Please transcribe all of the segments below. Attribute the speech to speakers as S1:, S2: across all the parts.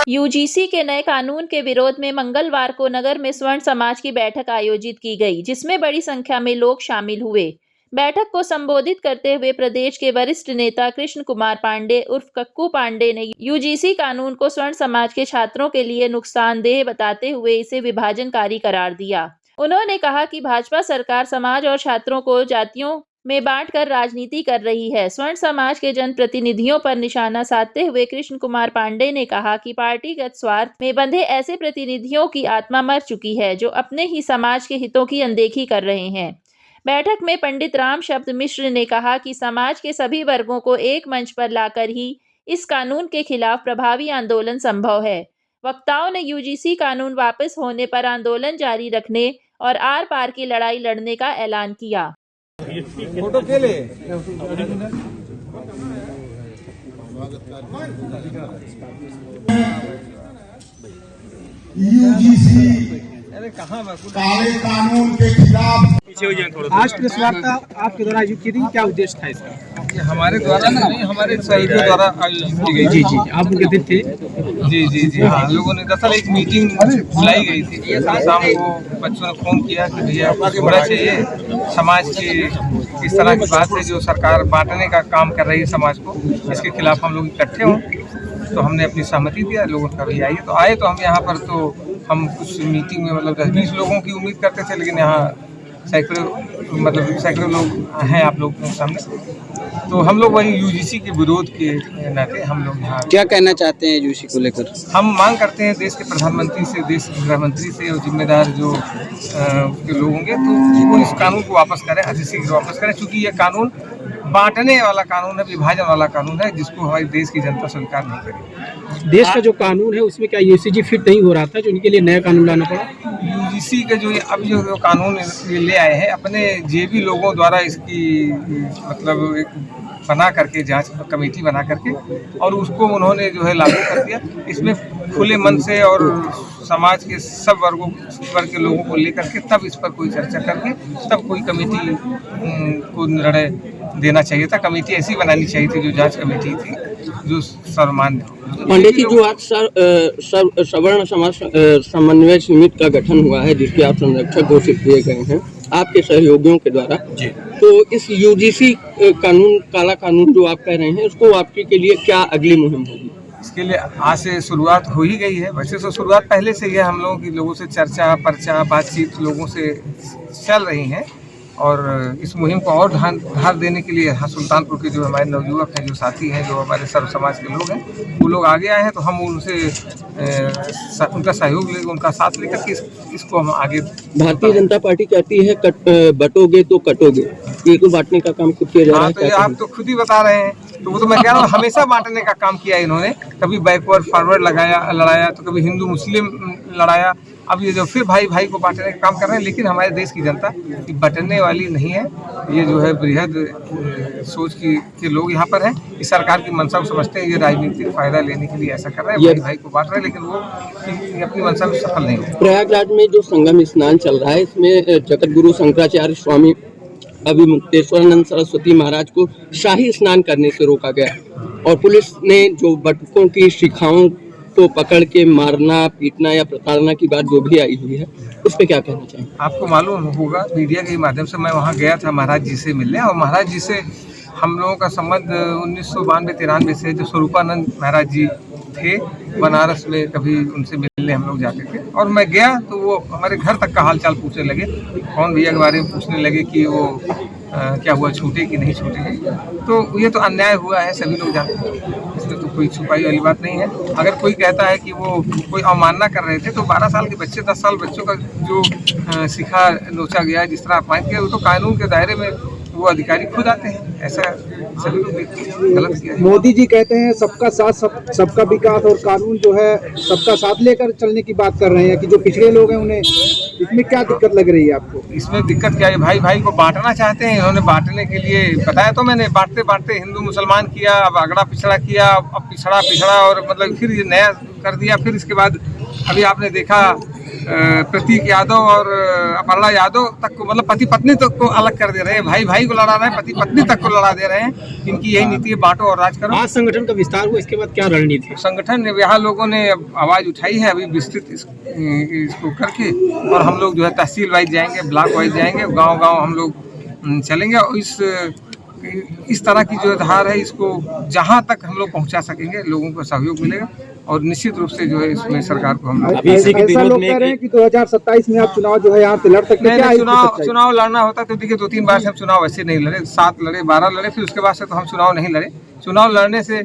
S1: UGC के नए कानून के विरोध में मंगलवार को नगर में स्वर्ण समाज की बैठक आयोजित की गई, जिसमें बड़ी संख्या में लोग शामिल हुए। बैठक को संबोधित करते हुए प्रदेश के वरिष्ठ नेता कृष्ण कुमार पांडे उर्फ कक्कू पांडे ने यूजीसी कानून को स्वर्ण समाज के छात्रों के लिए नुकसानदेह बताते हुए इसे विभाजनकारी करार दिया। उन्होंने कहा कि भाजपा सरकार समाज और छात्रों को जातियों में बांटकर राजनीति कर रही है। स्वर्ण समाज के जनप्रतिनिधियों पर निशाना साधते हुए कृष्ण कुमार पांडे ने कहा कि पार्टीगत स्वार्थ में बंधे ऐसे प्रतिनिधियों की आत्मा मर चुकी है, जो अपने ही समाज के हितों की अनदेखी कर रहे हैं। बैठक में पंडित राम शब्द मिश्र ने कहा कि समाज के सभी वर्गों को एक मंच पर लाकर ही इस कानून के खिलाफ प्रभावी आंदोलन संभव है। वक्ताओं ने यूजीसी कानून वापस होने पर आंदोलन जारी रखने और आर पार की लड़ाई लड़ने का ऐलान किया।
S2: फोटो के लिए
S3: यूजीसी काले कानून के खिलाफ
S2: आज प्रेस वार्ता आपके द्वारा आयोजित की गई, क्या उद्देश्य था इसका? हमारे द्वारा नहीं, हमारे सहयोगियों द्वारा आयोजित की गई। जी, आप उनके दिन थे। जी हाँ, लोगों ने दरअसल एक मीटिंग बुलाई गई थी। शाम को बच्चों ने फोन किया कि भैया होना चाहिए, समाज की इस तरह की बात है जो सरकार बांटने का काम कर रही है समाज को, इसके खिलाफ हम लोग इकट्ठे हों। तो हमने अपनी सहमति दिया, लोगों का भी आइए। तो आए तो हम यहाँ पर तो हम कुछ मीटिंग में मतलब 10-20 लोगों की उम्मीद करते थे, लेकिन यहाँ सैकड़ों लोग हैं आप लोग के सामने। तो हम लोग वही यूजीसी के विरोध के नाते हम लोग यहाँ
S4: क्या कहना चाहते हैं यूजीसी को लेकर?
S2: हम मांग करते हैं देश के प्रधानमंत्री से, देश के गृह मंत्री से और जिम्मेदार जो के लोग होंगे तो वो इस कानून को वापस करें, अधिशीघ्र वापस करें, क्योंकि ये कानून बांटने वाला कानून है, विभाजन वाला कानून है, जिसको हमारी देश की जनता स्वीकार नहीं करेगी।
S5: देश का जो कानून है उसमें क्या यूजीसी फिट नहीं हो रहा था, जो इनके लिए नया कानून लाना पड़ा?
S2: यूजीसी का जो अब जो कानून ले आए हैं अपने जेबी लोगों द्वारा इसकी मतलब एक बना करके जांच कमेटी बना करके और उसको उन्होंने जो है लागू कर दिया। इसमें खुले मन से और समाज के सब वर्ग के लोगों को लेकर के तब इस पर कोई चर्चा करके तब कोई कमेटी को निर्णय देना चाहिए था। कमेटी ऐसी बनानी चाहिए थी जो जांच कमेटी थी, जो सर्वमान्य।
S4: पंडित जी, जो आज सवर्ण समाज समन्वय समिति का गठन हुआ है, जिसके आप संरक्षक घोषित किए गए हैं आपके सहयोगियों के द्वारा, तो इस यूजीसी कानून, काला कानून जो आप कह रहे हैं, उसको वापसी के लिए क्या अगली मुहिम होगी?
S2: इसके लिए आज से शुरुआत हो ही गई है। वैसे तो शुरुआत पहले से ही है, हम लोगों की लोगों से चर्चा पर्चा बातचीत लोगों से चल रही हैं और इस मुहिम को और धार देने के लिए यहाँ सुल्तानपुर के जो हमारे नवयुवक हैं, जो साथी हैं, जो हमारे सर्व समाज के लोग हैं, वो लोग आगे आए हैं। तो हम उनसे उनका सहयोग लेकर, उनका साथ लेकर के इसको हम आगे।
S4: भारतीय जनता पार्टी कहती है बटोगे तो कटोगे, ये तो बांटने का काम किया जा रहा है।
S2: तो ये आप तो खुद ही बता रहे हैं, तो वो तो मैं कह रहा हूँ हमेशा बांटने का काम किया इन्होंने। कभी बैकवर्ड फॉरवर्ड लड़ाया, तो कभी हिंदू मुस्लिम लड़ाया। अब ये जो फिर भाई भाई को बांटने का काम कर रहे हैं, लेकिन हमारे देश की जनता बंटने वाली नहीं है। ये जो है बृहद सोच के लोग यहाँ पर हैं। इस सरकार की मंशा को समझते हैं, ये राजनीतिक फायदा लेने के लिए ऐसा कर रहे हैं, भाई भाई को बांट रहे हैं, लेकिन वो अपनी मंशा में सफल नहीं हो।
S4: प्रयागराज में जो संगम स्नान चल रहा है, इसमें जगत गुरु शंकराचार्य स्वामी अभिमुक्तेश्वरानंद सरस्वती महाराज को शाही स्नान करने से रोका गया और पुलिस ने जो बटुकों की शिखाओं को पकड़ के मारना, पीटना या प्रताड़ना की बात जो भी आई हुई है, उस पर क्या कहना चाहिए?
S2: आपको मालूम होगा मीडिया के माध्यम से मैं वहाँ गया था महाराज जी से मिलने, और महाराज जी से हम लोगों का संबंध 1992-93 से, जो स्वरूपानंद महाराज जी थे बनारस में, कभी उनसे मिलने हम लोग जाते थे। और मैं गया तो वो हमारे घर तक का हालचाल पूछने लगे, कौन भैया के बारे में पूछने लगे कि वो क्या हुआ, छूटे कि नहीं छूटे हैं। तो ये तो अन्याय हुआ है, सभी लोग जानते हैं, इसमें तो कोई छुपाई वाली बात नहीं है। अगर कोई कहता है कि वो कोई अवमानना कर रहे थे, तो 12 साल के बच्चे, 10 साल बच्चों का जो शिखा नोचा गया, जिस तरह अपमान किया, वो तो कानून के दायरे में वो अधिकारी खुद आते हैं। ऐसा सभी लोग गलत किया है।
S5: मोदी जी कहते हैं सबका साथ सबका विकास, और कानून जो है सबका साथ लेकर चलने की बात कर रहे हैं कि जो पिछड़े लोग हैं उन्हें, इसमें क्या दिक्कत लग रही है आपको?
S2: इसमें दिक्कत क्या है, भाई भाई को बांटना चाहते हैं। इन्होंने बांटने के लिए बताया तो मैंने, बांटते बांटते हिंदू मुसलमान किया, अब अगड़ा पिछड़ा किया, अब पिछड़ा और मतलब फिर ये नया कर दिया। फिर इसके बाद अभी आपने देखा प्रतीक यादव और अपर्णा यादव तक को, मतलब पति पत्नी तक को अलग कर दे रहे हैं, भाई भाई को लड़ा रहे हैं, पति पत्नी तक को लड़ा दे रहे हैं। इनकी यही नीति है, बांटो और राज करो।
S5: आज संगठन का विस्तार हुआ, इसके बाद क्या रणनीति है?
S2: संगठन यहाँ लोगों ने आवाज़ उठाई है, अभी विस्तृत इसको करके, और हम लोग जो है तहसील वाइज जाएंगे, ब्लॉक वाइज जाएंगे, गांव-गांव हम लोग चलेंगे और इस तरह की जो धार है इसको जहां तक हम लोग पहुंचा सकेंगे, लोगों को सहयोग मिलेगा और निश्चित रूप से जो है इसमें सरकार को हम लोग
S5: ऐसा लोग कह रहे हैं कि 2027 में आप चुनाव जो है यहाँ से लड़ सकते हैं। क्या
S2: चुनाव लड़ना होता तो देखिए 2-3 बार से हम चुनाव ऐसे नहीं लड़े, 7 लड़े, 12 लड़े, फिर उसके बाद से तो हम चुनाव नहीं लड़े। चुनाव लड़ने से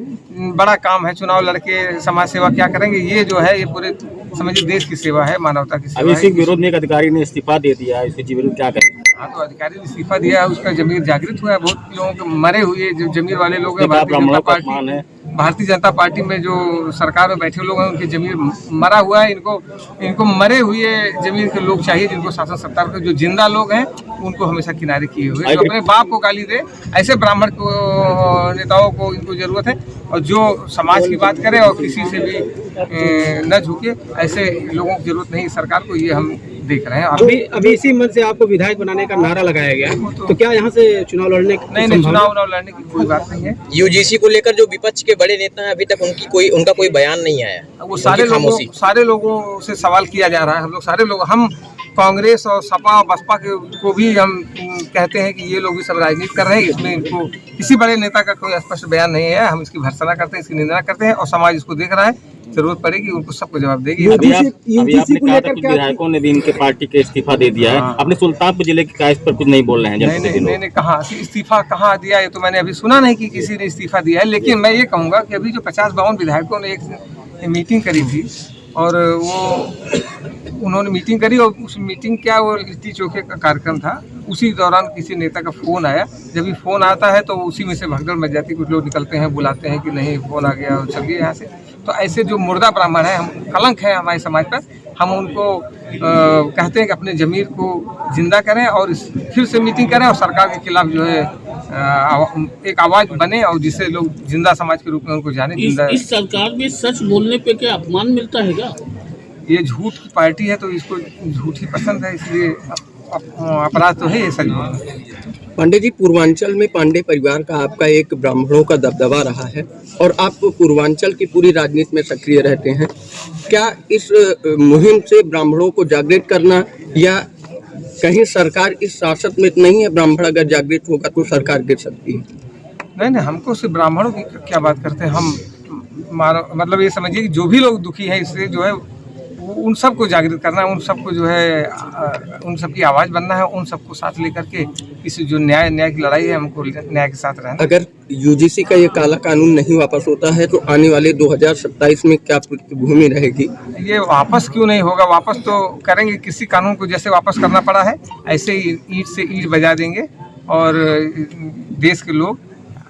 S2: बड़ा काम है, चुनाव लड़के समाज सेवा क्या करेंगे, ये जो है ये पूरे समझिए देश की सेवा है, मानवता की सेवा है।
S6: इसी विरोध में एक अधिकारी ने इस्तीफा दे दिया है, इसके विरुद्ध क्या करें?
S2: हाँ, तो अधिकारी ने इस्तीफा दिया है, उसका जमीर जागृत हुआ है, बहुत लोगों के मरे हुए जो जमीर वाले लोग हैं, भारतीय जनता पार्टी में जो सरकार में बैठे लोग हैं उनके जमीर मरा हुआ है। इनको मरे हुए जमीर के लोग चाहिए, जिनको शासन सत्ता के जो जिंदा लोग हैं उनको हमेशा किनारे किए हुए, जो अपने बाप को गाली दे, ऐसे ब्राह्मण को नेताओं को इनको जरूरत है, और जो समाज की बात करे और किसी से भी न झुके, ऐसे लोगों की जरूरत नहीं सरकार को, ये हम देख रहे हैं।
S5: अभी इसी मन से आपको विधायक बनाने का नारा लगाया गया, तो क्या यहाँ से चुनाव लड़ने
S2: नहीं, चुनाव लड़ने की कोई बात नहीं है।
S7: यूजीसी को लेकर जो विपक्ष के बड़े नेता हैं, अभी तक उनका कोई बयान नहीं आया।
S2: वो सारे लोगों से सवाल किया जा रहा है। हम लोग सारे लोग, हम कांग्रेस और सपा बसपा को भी हम कहते हैं कि ये लोग भी सब राजनीति कर रहे हैं, इसमें इनको किसी बड़े नेता का कोई स्पष्ट बयान नहीं है। हम इसकी भर्त्सना करते हैं, इसकी निंदा करते हैं, और समाज इसको देख रहा है, जरूरत पड़ेगी उनको सबको जवाब देगी।
S6: अभी आपने कहा था कि विधायकों ने भी इनके पार्टी के इस्तीफा दे दिया है, अपने सुल्तानपुर जिले की इस पर कुछ नहीं बोल रहे हैं?
S2: नहीं, कहाँ इस्तीफा कहाँ दिया है, तो मैंने अभी सुना नहीं कि किसी ने इस्तीफा दिया है। लेकिन मैं ये कहूँगा कि अभी जो 50-52 विधायकों ने एक मीटिंग करी थी, और वो उन्होंने मीटिंग करी, और उस मीटिंग क्या वो लिट्टी चोखे का कार्यक्रम था, उसी दौरान किसी नेता का फ़ोन आया। जब भी फ़ोन आता है तो उसी में से भगदड़ मच जाती है, कुछ लोग निकलते हैं, बुलाते हैं कि नहीं फ़ोन आ गया और चलिए यहाँ से। तो ऐसे जो मुर्दा ब्राह्मण है, हम कलंक है हमारे समाज पर, हम उनको कहते हैं कि अपने जमीर को जिंदा करें और फिर से मीटिंग करें और सरकार के खिलाफ जो है एक आवाज़ बने, और जिससे लोग जिंदा समाज के रूप में उनको जाने।
S6: इस सरकार में सच बोलने पे क्या अपमान मिलता है क्या?
S2: ये झूठ की पार्टी है तो इसको झूठ ही पसंद है, इसलिए अपराध तो है ये सच बोलना।
S4: पांडे जी, पूर्वांचल में पांडे परिवार का आपका एक ब्राह्मणों का दबदबा रहा है, और आप पूर्वांचल की पूरी राजनीति में सक्रिय रहते हैं। क्या इस मुहिम से ब्राह्मणों को जागृत करना, या कहीं सरकार इस शासक में नहीं है, ब्राह्मण अगर जागृत होगा तो सरकार गिर सकती है?
S2: नहीं, हमको सिर्फ ब्राह्मणों की क्या बात करते हैं हम, मतलब ये समझिए कि जो भी लोग दुखी हैं इससे जो है उन सबको जागृत करना है, उन सबको जो है उन सबकी आवाज़ बनना है, उन सबको साथ लेकर के इस जो न्याय की लड़ाई है, हमको न्याय के साथ रहना।
S4: अगर यूजीसी का ये काला कानून नहीं वापस होता है तो आने वाले 2027 में क्या पृष्ठभूमि रहेगी? ये
S2: वापस क्यों नहीं होगा, वापस तो करेंगे। किसी कानून को जैसे वापस करना पड़ा है ऐसे ही ईंट से ईंट बजा देंगे, और देश के लोग,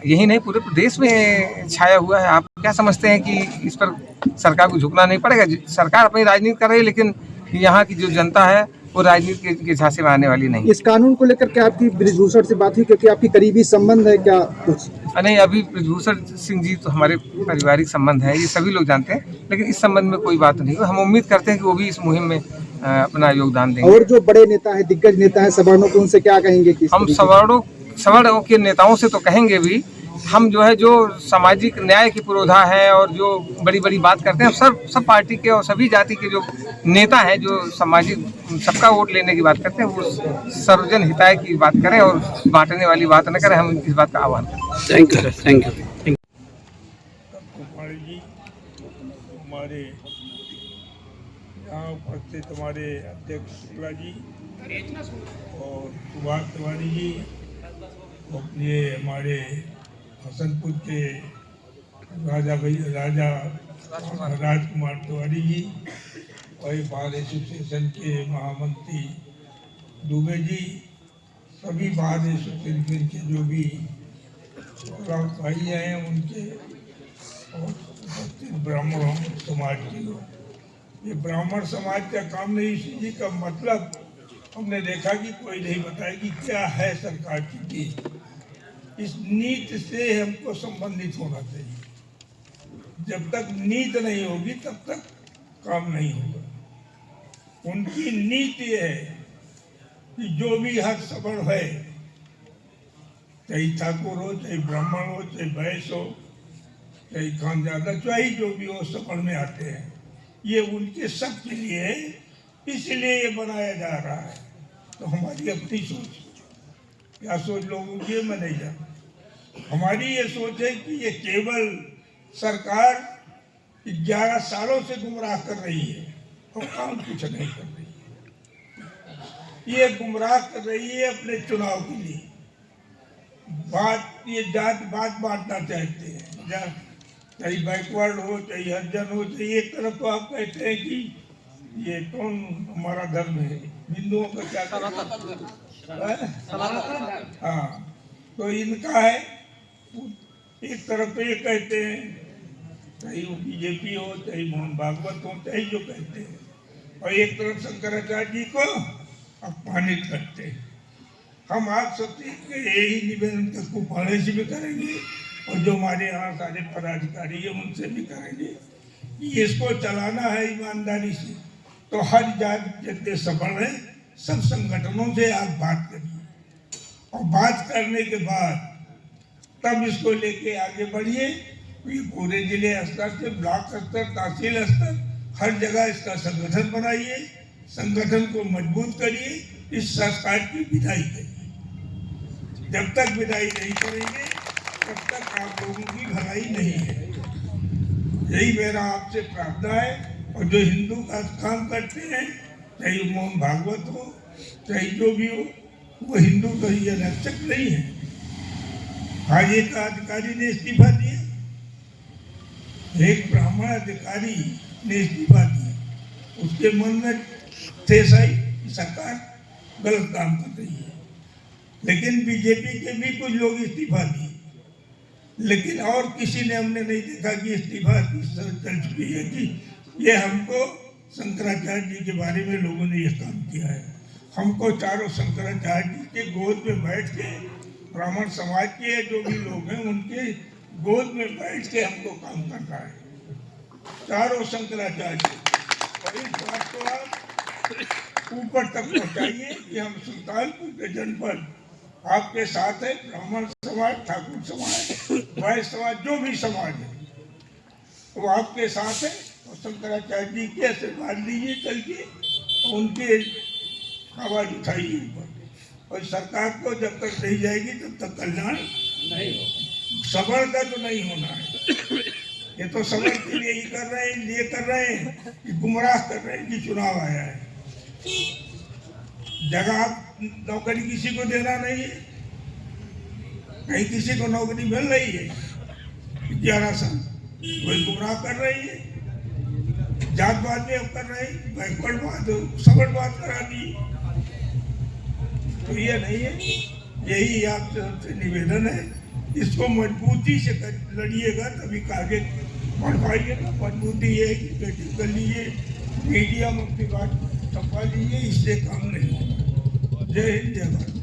S2: यही नहीं पूरे प्रदेश में छाया हुआ है। आप क्या समझते हैं कि इस पर सरकार को झुकना नहीं पड़ेगा? सरकार अपनी राजनीति कर रही है, लेकिन यहाँ की जो जनता है वो राजनीति के झांसे में आने वाली नहीं।
S5: इस कानून को लेकर क्या आपकी बृजभूषण से बात हुई, क्योंकि आपकी करीबी संबंध है क्या कुछ?
S2: नहीं, अभी बृजभूषण सिंह जी तो हमारे पारिवारिक संबंध है, ये सभी लोग जानते हैं, लेकिन इस संबंध में कोई बात नहीं हुई। हम उम्मीद करते हैं कि वो भी इस मुहिम में अपना योगदान देंगे।
S5: और जो बड़े नेता हैं, दिग्गज नेता हैं सवर्णों के, उनसे क्या कहेंगे?
S2: हम सवर्णों के नेताओं से तो कहेंगे भी, हम जो है जो सामाजिक न्याय की पुरोधा है और जो बड़ी बड़ी बात करते हैं, सब पार्टी के और सभी जाति के जो नेता हैं, जो सामाजिक सबका वोट लेने की बात करते हैं, वो सर्वजन हिताय की बात करें और बांटने वाली बात न करें। हम इस बात का आह्वान करते हैं।
S4: Thank you.
S8: कुमारी जी, हमारे यहाँ उपस्थित हमारे अध्यक्ष शुक्ला जी और सुभाष तिवारी जी, ये हमारे हसनपुर के राजा राजकुमार तिवारी जी, और बार एसोसिएशन के महामंत्री दुबे जी, सभी बार एसोसिएशन के जो भी भाई हैं उनके, और उपस्थित ब्राह्मण समाज के लोग। ये ब्राह्मण समाज का काम नहीं, इसी का मतलब हमने देखा कि कोई नहीं बताया कि क्या है सरकार की नीति। इस नीति से हमको संबंधित होना चाहिए। जब तक नीति नहीं होगी तब तक काम नहीं होगा। उनकी नीति है कि जो भी हक सबल है, चाहे ठाकुर हो, चाहे ब्राह्मण हो, चाहे वैश्य हो, चाहे खानजादा, चाहे जो भी हो, सबल में आते हैं। ये उनके सब के लिए है, इसलिए ये बनाया जा रहा है। तो हमारी अपनी सोच, क्या सोच लोगों की मैं नहीं जानता। हमारी ये सोच है कि ये केवल सरकार 11 सालों से गुमराह कर रही है और काम कुछ नहीं कर रही है। ये गुमराह कर रही है अपने चुनाव के लिए। बात ये जात बात बांटना चाहते हैं, चाहे बैकवर्ड हो, चाहे हरिजन हो, चाहे एक तरफ तो आप कहते हैं कि ये कौन हमारा धर्म है, हिंदुओं का क्या हाँ, तो इनका है। एक तरफ तो ये कहते हैं, चाहे वो बीजेपी हो, चाहे मोहन भागवत हो, चाहे जो कहते हैं, और एक तरफ शंकराचार्य जी को अपमानित करते हैं। हम आप सबसे यही निवेदन तक को पढ़ने से भी करेंगे और जो हमारे यहाँ सारे पदाधिकारी हैं उनसे भी करेंगे कि इसको चलाना है ईमानदारी से। तो हर जात जितने सबल हैं, सब संगठनों से आप बात करिए और बात करने के बाद तब इसको लेके आगे बढ़िए। ये पूरे जिले स्तर से ब्लॉक स्तर, तहसील स्तर, हर जगह इसका संगठन बनाइए, संगठन को मजबूत करिए, इस सरकार की विदाई करिए। जब तक विदाई नहीं करेंगे तब तक आप लोगों की भलाई नहीं है। यही मेरा आपसे प्रार्थना है। और जो हिंदू का काम करते हैं, चाहे मोहन भागवत हो, चाहे जो भी हो, वो हिंदू तो ये रक्षक नहीं है। आज एक अधिकारी ने इस्तीफा दिया, एक ब्राह्मण अधिकारी ने इस्तीफा दिया। उसके मन में ठेस आई कि सरकार गलत काम कर रही है। लेकिन बीजेपी के भी कुछ लोग इस्तीफा दिए, लेकिन और किसी ने हमने नहीं देखा कि इस्तीफा चल चुकी है कि ये हमको शंकराचार्य जी के बारे में लोगों ने यह काम किया है। हमको चारों शंकराचार्य जी के गोद में बैठ के, ब्राह्मण समाज के जो भी लोग हैं उनके गोद में बैठ के हमको काम करना है, चारों शंकराचार्य जी। और इस बात को आप ऊपर तक पहुँचाइए कि हम सुल्तानपुर के जनपद आपके साथ है। ब्राह्मण समाज, ठाकुर समाज, वैश्य समाज, जो भी समाज है वो आपके साथ है। और शंकराचार्य जी के आशीर्वाद लीजिए कल के, उनके आवाज उठाइए ऊपर। और सरकार को जब तक नहीं जाएगी तब तक कल्याण नहीं होगा। सबलता तो नहीं होना है। ये तो सबल के लिए ही कर रहे हैं, लिए कर रहे हैं कि गुमराह कर रहे हैं कि चुनाव आया है। जगह नौकरी किसी को देना नहीं है, कहीं किसी को नौकरी मिल रही है 11 साल, वही गुमराह कर रही है। जातवाद में कर रहे हैं, बैकवर्ड बात, सबल बात करा दी। तो ये नहीं है। यही आपसे निवेदन है, इसको मजबूती से लड़िएगा तभी आगे बढ़ पाइएगा। मजबूती ये है कि मीटिंग कर लीजिए, मीडिया में अपनी बात छपवा लीजिए, इससे काम नहीं होगा। जय हिंद, जय भारत।